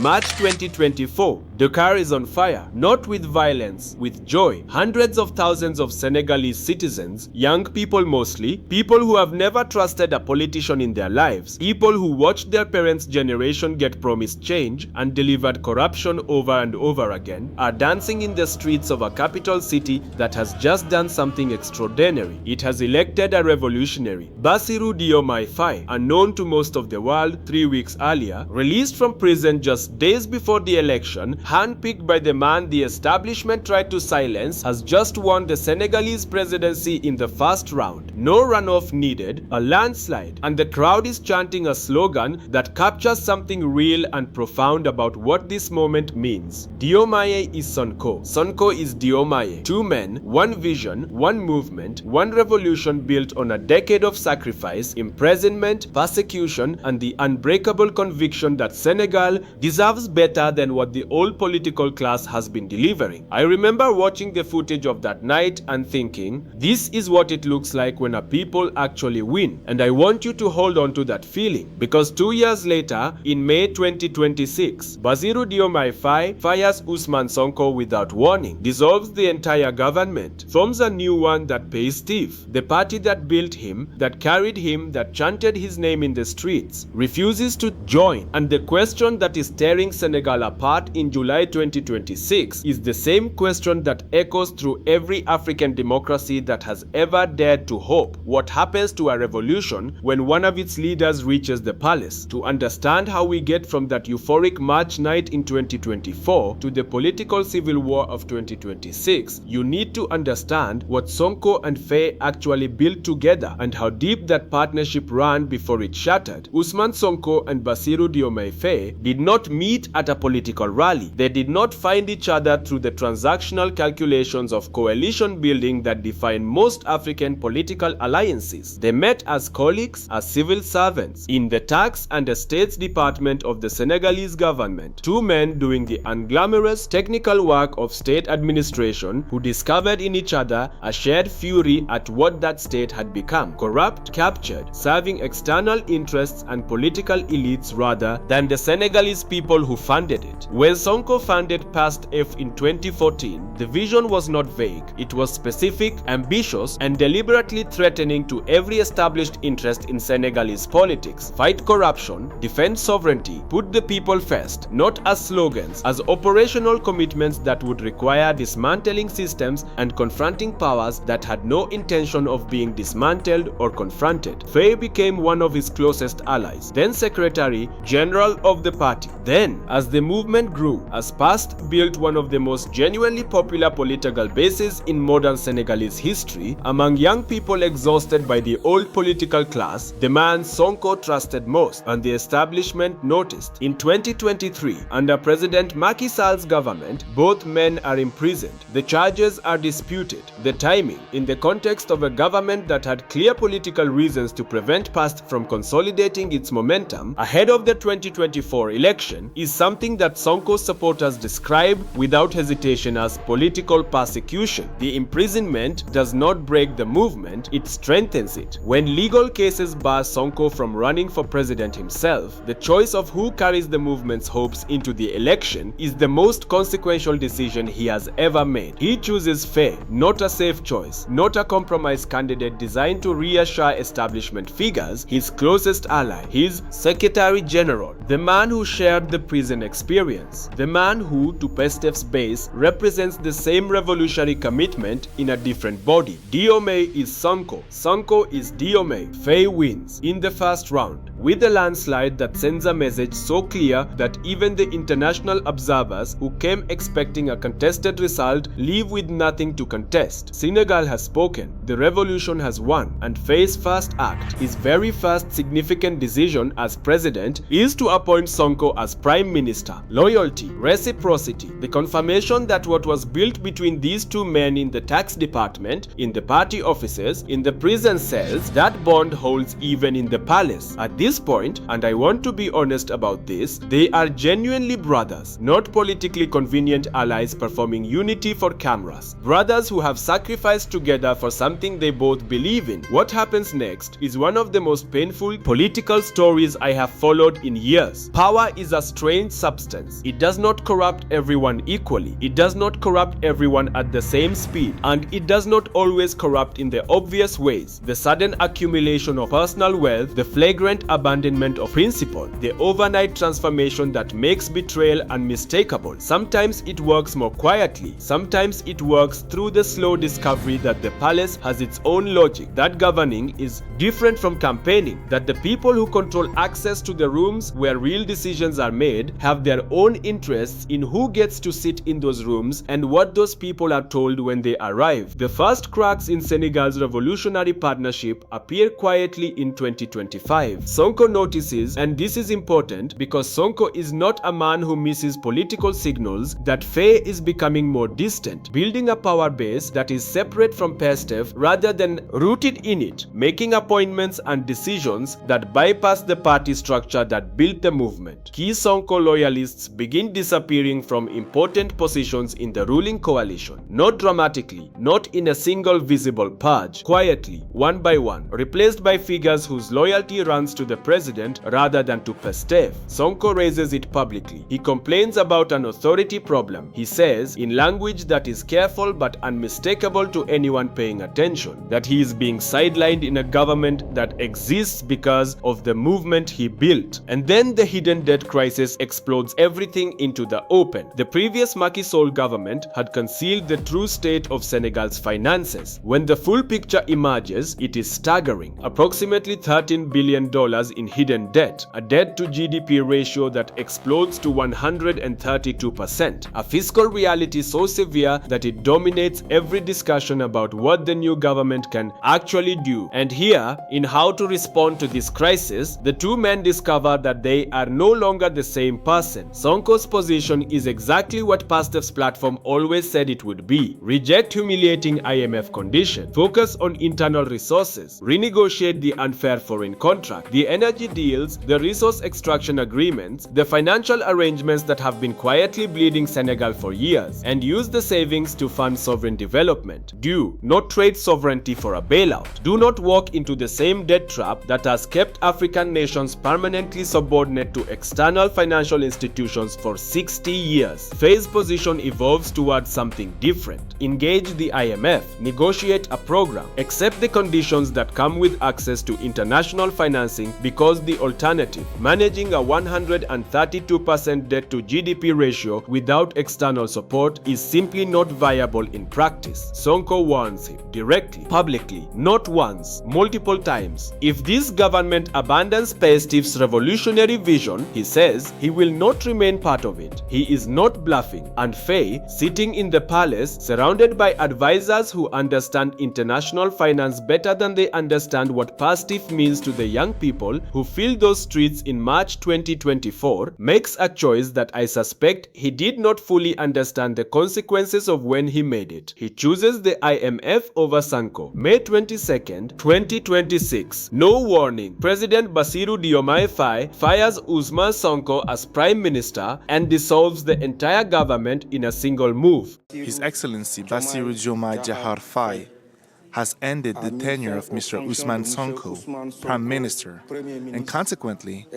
March 2024. Dakar is on fire, not with violence, with joy. Hundreds of thousands of Senegalese citizens, young people mostly, people who have never trusted a politician in their lives, people who watched their parents' generation get promised change and delivered corruption over and over again, are dancing in the streets of a capital city that has just done something extraordinary. It has elected a revolutionary. Bassirou Diomaye Faye, unknown to most of the world 3 weeks earlier, released from prison just days before the election, handpicked by the man the establishment tried to silence, has just won the Senegalese presidency in the first round. No runoff needed, a landslide, and the crowd is chanting a slogan that captures something real and profound about what this moment means. Diomaye is Sonko. Sonko is Diomaye. Two men, one vision, one movement, one revolution built on a decade of sacrifice, imprisonment, persecution, and the unbreakable conviction that Senegal deserves better than what the old political class has been delivering. I remember watching the footage of that night and thinking, this is what it looks like when a people actually win. And I want you to hold on to that feeling, because 2 years later, in May 2026, Bassirou Diomaye Faye fires Ousmane Sonko without warning, dissolves the entire government, forms a new one that pays thief. The party that built him, that carried him, that chanted his name in the streets, refuses to join. And the question that is tearing Senegal apart in July 2026 is the same question that echoes through every African democracy that has ever dared to hope. What happens to a revolution when one of its leaders reaches the palace? To understand how we get from that euphoric March night in 2024 to the political civil war of 2026, you need to understand what Sonko and Faye actually built together and how deep that partnership ran before it shattered. Ousmane Sonko and Bassirou Diomaye Faye did not meet at a political rally. They did not find each other through the transactional calculations of coalition building that define most African political alliances. They met as colleagues, as civil servants, in the tax and estates department of the Senegalese government. Two men doing the unglamorous technical work of state administration who discovered in each other a shared fury at what that state had become. Corrupt, captured, serving external interests and political elites rather than the Senegalese people who funded it. When Sonko founded PASTEF in 2014, the vision was not vague. It was specific, ambitious, and deliberately threatening to every established interest in Senegalese politics. Fight corruption, defend sovereignty, put the people first, not as slogans, as operational commitments that would require dismantling systems and confronting powers that had no intention of being dismantled or confronted. Faye became one of his closest allies, then Secretary General of the party. Then, as the movement grew, as PAST built one of the most genuinely popular political bases in modern Senegalese history, among young people exhausted by the old political class, the man Sonko trusted most, and the establishment noticed. In 2023, under President Macky Sall's government, both men are imprisoned. The charges are disputed. The timing, in the context of a government that had clear political reasons to prevent PAST from consolidating its momentum ahead of the 2024 election, is something that Sonko's supporters describe without hesitation as political persecution. The imprisonment does not break the movement, it strengthens it. When legal cases bar Sonko from running for president himself, the choice of who carries the movement's hopes into the election is the most consequential decision he has ever made. He chooses Faye, not a safe choice, not a compromise candidate designed to reassure establishment figures, his closest ally, his Secretary General, the man who shared the prison experience, the man who, to PASTEF's base, represents the same revolutionary commitment in a different body. Diomaye is Sonko, Sonko is Diomaye. Faye wins in the first round, with a landslide that sends a message so clear that even the international observers who came expecting a contested result leave with nothing to contest. Senegal has spoken, the revolution has won, and Faye's first act, his very first significant decision as president, is to appoint Sonko as prime minister. Loyalty, reciprocity, the confirmation that what was built between these two men in the tax department, in the party offices, in the prison cells, that bond holds even in the palace. At this this point, and I want to be honest about this, they are genuinely brothers, not politically convenient allies performing unity for cameras. Brothers who have sacrificed together for something they both believe in. What happens next is one of the most painful political stories I have followed in years. Power is a strange substance. It does not corrupt everyone equally. It does not corrupt everyone at the same speed, and it does not always corrupt in the obvious ways. The sudden accumulation of personal wealth, the flagrant abandonment of principle, the overnight transformation that makes betrayal unmistakable. Sometimes it works more quietly. Sometimes it works through the slow discovery that the palace has its own logic, that governing is different from campaigning, that the people who control access to the rooms where real decisions are made have their own interests in who gets to sit in those rooms and what those people are told when they arrive. The first cracks in Senegal's revolutionary partnership appear quietly in 2025. Sonko notices, and this is important because Sonko is not a man who misses political signals, that Faye is becoming more distant, building a power base that is separate from Pastef rather than rooted in it, making appointments and decisions that bypass the party structure that built the movement. Key Sonko loyalists begin disappearing from important positions in the ruling coalition, not dramatically, not in a single visible purge, quietly, one by one, replaced by figures whose loyalty runs to the president rather than to Pastef. Sonko raises it publicly. He complains about an authority problem. He says, in language that is careful but unmistakable to anyone paying attention, that he is being sidelined in a government that exists because of the movement he built. And then the hidden debt crisis explodes everything into the open. The previous Macky Sall government had concealed the true state of Senegal's finances. When the full picture emerges, it is staggering. Approximately $13 billion in hidden debt, a debt to GDP ratio that explodes to 132%, a fiscal reality so severe that it dominates every discussion about what the new government can actually do. And here, in how to respond to this crisis, the two men discover that they are no longer the same person. Sonko's position is exactly what Pastef's platform always said it would be. Reject humiliating IMF conditions, focus on internal resources, renegotiate the unfair foreign contract, the energy deals, the resource extraction agreements, the financial arrangements that have been quietly bleeding Senegal for years, and use the savings to fund sovereign development. Do not trade sovereignty for a bailout. Do not walk into the same debt trap that has kept African nations permanently subordinate to external financial institutions for 60 years. Faye's position evolves towards something different. Engage the IMF, negotiate a program, accept the conditions that come with access to international financing, because the alternative, managing a 132% debt to GDP ratio without external support, is simply not viable in practice. Sonko warns him directly, publicly, not once, multiple times. If this government abandons Pastef's revolutionary vision, he says, he will not remain part of it. He is not bluffing. And Faye, sitting in the palace, surrounded by advisors who understand international finance better than they understand what Pastef means to the young people who filled those streets in March 2024, makes a choice that I suspect he did not fully understand the consequences of when he made it. He chooses the IMF over Sonko. May 22nd, 2026. No warning. President Bassirou Diomaye Faye fires Ousmane Sonko as Prime Minister and dissolves the entire government in a single move. His Excellency Bassirou Diomaye Diakhar Faye has ended the tenure of Mr. Ousmane Sonko, Prime Minister, and consequently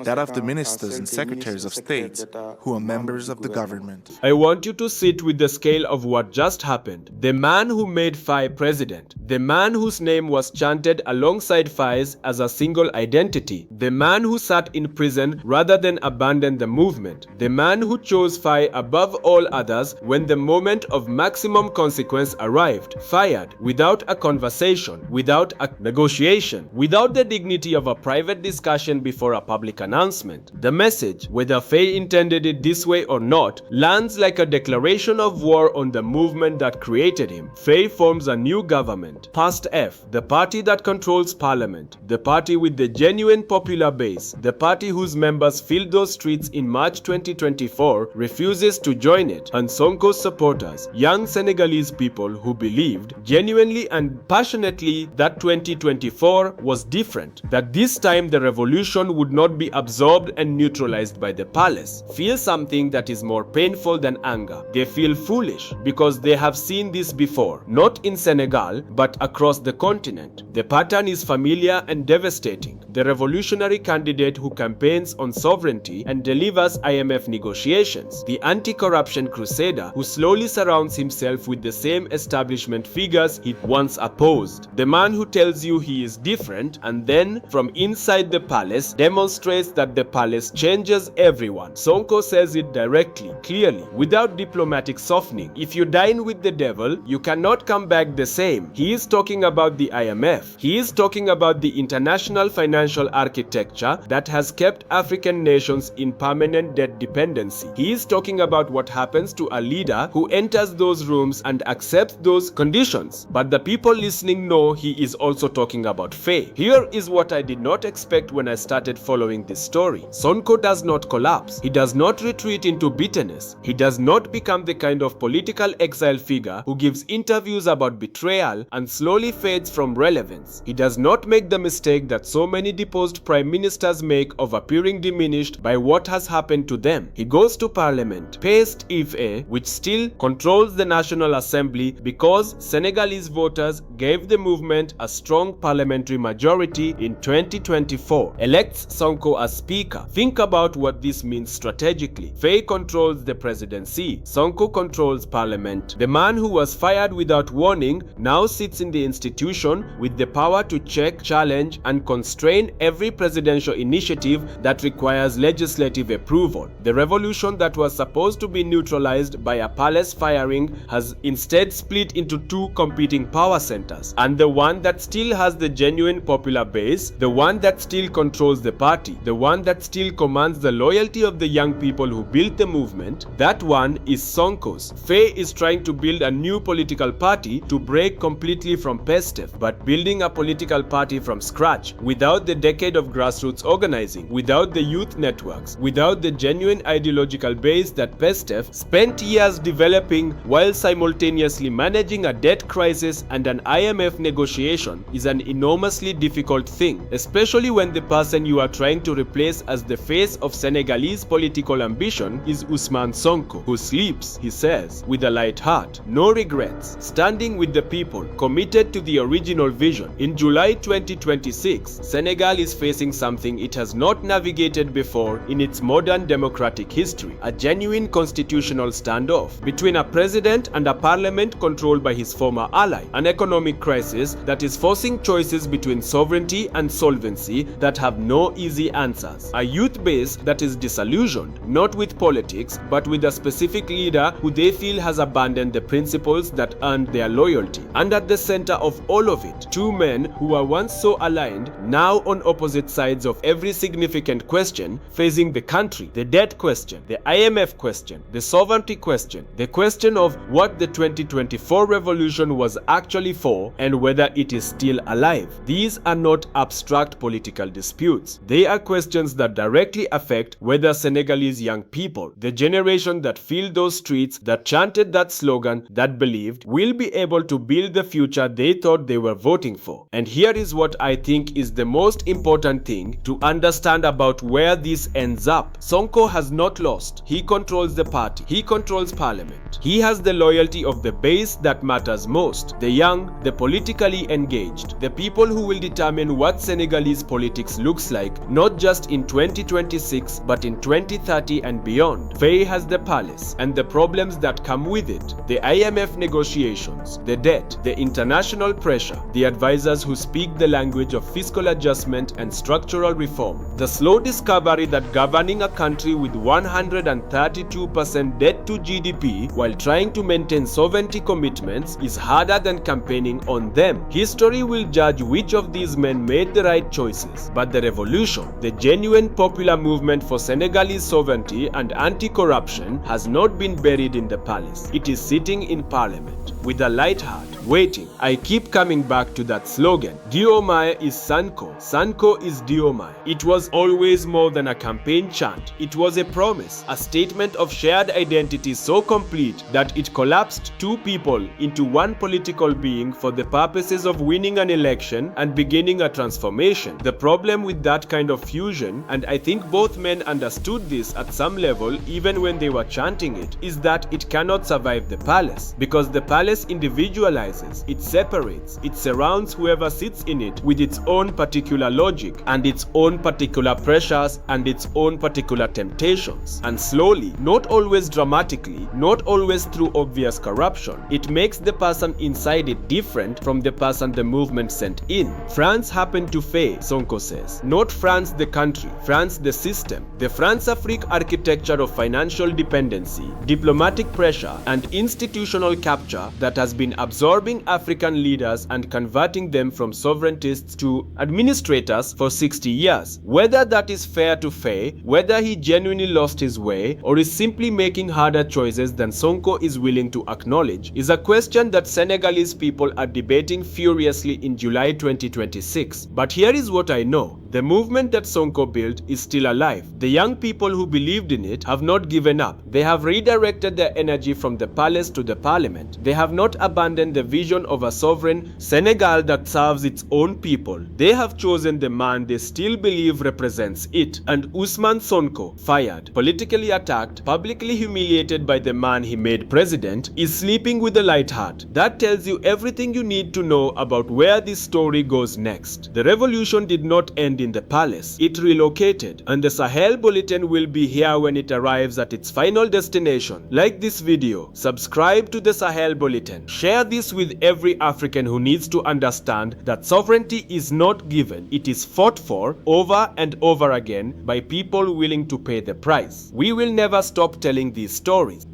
that of the ministers and secretaries of state who are members of the government. I want you to sit with the scale of what just happened. The man who made Faye president, the man whose name was chanted alongside Faye's as a single identity, the man who sat in prison rather than abandon the movement, the man who chose Faye above all others when the moment of maximum consequence arrived, fired without a conversation, without a negotiation, without the dignity of a private discussion before a public announcement. The message, whether Faye intended it this way or not, lands like a declaration of war on the movement that created him. Faye forms a new government. PAST-F, the party that controls parliament, the party with the genuine popular base, the party whose members filled those streets in March 2024, refuses to join it, and Sonko's supporters, young Senegalese people who believed, genuinely and passionately that 2024 was different, that this time the revolution would not be absorbed and neutralized by the palace, feel something that is more painful than anger. They feel foolish because they have seen this before, not in Senegal, but across the continent. The pattern is familiar and devastating. The revolutionary candidate who campaigns on sovereignty and delivers IMF negotiations. The anti-corruption crusader who slowly surrounds himself with the same establishment figures he once opposed. The man who tells you he is different and then, from inside the palace, demonstrates that the palace changes everyone. Sonko says it directly, clearly, without diplomatic softening. If you dine with the devil, you cannot come back the same. He is talking about the IMF. He is talking about the international financial architecture that has kept African nations in permanent debt dependency. He is talking about what happens to a leader who enters those rooms and accepts those conditions. But the people listening know he is also talking about Faye. Here is what I did not expect when I started following this story. Sonko does not collapse. He does not retreat into bitterness. He does not become the kind of political exile figure who gives interviews about betrayal and slowly fades from relevance. He does not make the mistake that so many deposed prime ministers make of appearing diminished by what has happened to them. He goes to parliament, paced Ife, which still controls the National Assembly because Senegalese voters gave the movement a strong parliamentary majority in 2024, elects Sonko as speaker. Think about what this means strategically. Faye controls the presidency. Sonko controls parliament. The man who was fired without warning now sits in the institution with the power to check, challenge, and constrain every presidential initiative that requires legislative approval. The revolution that was supposed to be neutralized by a palace firing has instead split into two competing power centers, and the one that still has the genuine popular base, the one that still controls the party, the one that still commands the loyalty of the young people who built the movement, that one is Sonko's. Faye is trying to build a new political party to break completely from PESTEF, but building a political party from scratch, without the decade of grassroots organizing, without the youth networks, without the genuine ideological base that PESTEF spent years developing while simultaneously managing a debt crisis and an IMF negotiation, is an enormously difficult thing, especially when the person you are trying to replace as the face of Senegalese political ambition is Ousmane Sonko, who sleeps, he says, with a light heart, no regrets, standing with the people, committed to the original vision. In July 2026, Senegal is facing something it has not navigated before in its modern democratic history, a genuine constitutional standoff between a president and a parliament controlled by his former ally, an economic crisis that is forcing choices between sovereignty and solvency that have no easy answers, a youth base that is disillusioned, not with politics, but with a specific leader who they feel has abandoned the principles that earned their loyalty. And at the center of all of it, two men who were once so aligned, now on opposite sides of every significant question facing the country: the debt question, the IMF question, the sovereignty question, the question of what the 2024 revolution was actually for and whether it is still alive. These are not abstract political disputes. They are questions that directly affect whether Senegalese young people, the generation that filled those streets, that chanted that slogan, that believed, will be able to build the future they thought they were voting for. And here is what I think is the most important thing to understand about where this ends up. Sonko has not lost. He controls the party. He controls parliament. He has the loyalty of the base that matters most. The young, the politically engaged, the people who will determine what Senegalese politics looks like, not just in 2026, but in 2030 and beyond. Faye has the palace and the problems that come with it, the IMF negotiations, the debt, the international pressure, the advisors who speak the language of fiscal adjustment and structural reform, the slow discovery that governing a country with 132% debt to GDP while trying to maintain sovereignty commitments is harder than campaigning on them. History will judge which of these men made the right choices, but the revolution, the genuine popular movement for Senegalese sovereignty and anti-corruption, has not been buried in the palace. It is sitting in parliament with a light heart, waiting. I keep coming back to that slogan. Diomaye is Sanko. Sanko is Diomaye. It was always more than a campaign chant. It was a promise, a statement of shared identity so complete that it collapsed two people into one political being for the purposes of winning an election and beginning a transformation. The problem with that kind of fusion, and I think both men understood this at some level even when they were chanting it, is that it cannot survive the palace, because the palace individualizes, it separates, it surrounds whoever sits in it with its own particular logic and its own particular pressures and its own particular temptations. And slowly, not always dramatically, not always through obvious corruption, it makes the person inside it different from the person the movement sent in. France happened to fail, Sonko says. Not France the country, France the system. The France-Afrique architecture of financial dependency, diplomatic pressure, and institutional capture that has been absorbing African leaders and converting them from sovereigntists to administrators for 60 years. Whether that is fair to Faye, whether he genuinely lost his way, or is simply making harder choices than Sonko is willing to acknowledge, is a question that Senegalese people are debating furiously in July 2026. But here is what I know. The movement that Sonko built is still alive. The young people who believed in it have not given up. They have redirected their energy from the palace to the parliament. They have not abandoned the vision of a sovereign Senegal that serves its own people. They have chosen the man they still believe represents it. And Ousmane Sonko, fired, politically attacked, publicly humiliated by the man he made president, is sleeping with a light heart. That tells you everything you need to know about where this story goes next. The revolution did not end in the palace. It relocated, and the Sahel Bulletin will be here when it arrives at its final destination. Like this video, subscribe to the Sahel Bulletin, share this with every African who needs to understand that sovereignty is not given, it is fought for over and over again by people willing to pay the price. We will never stop telling these stories.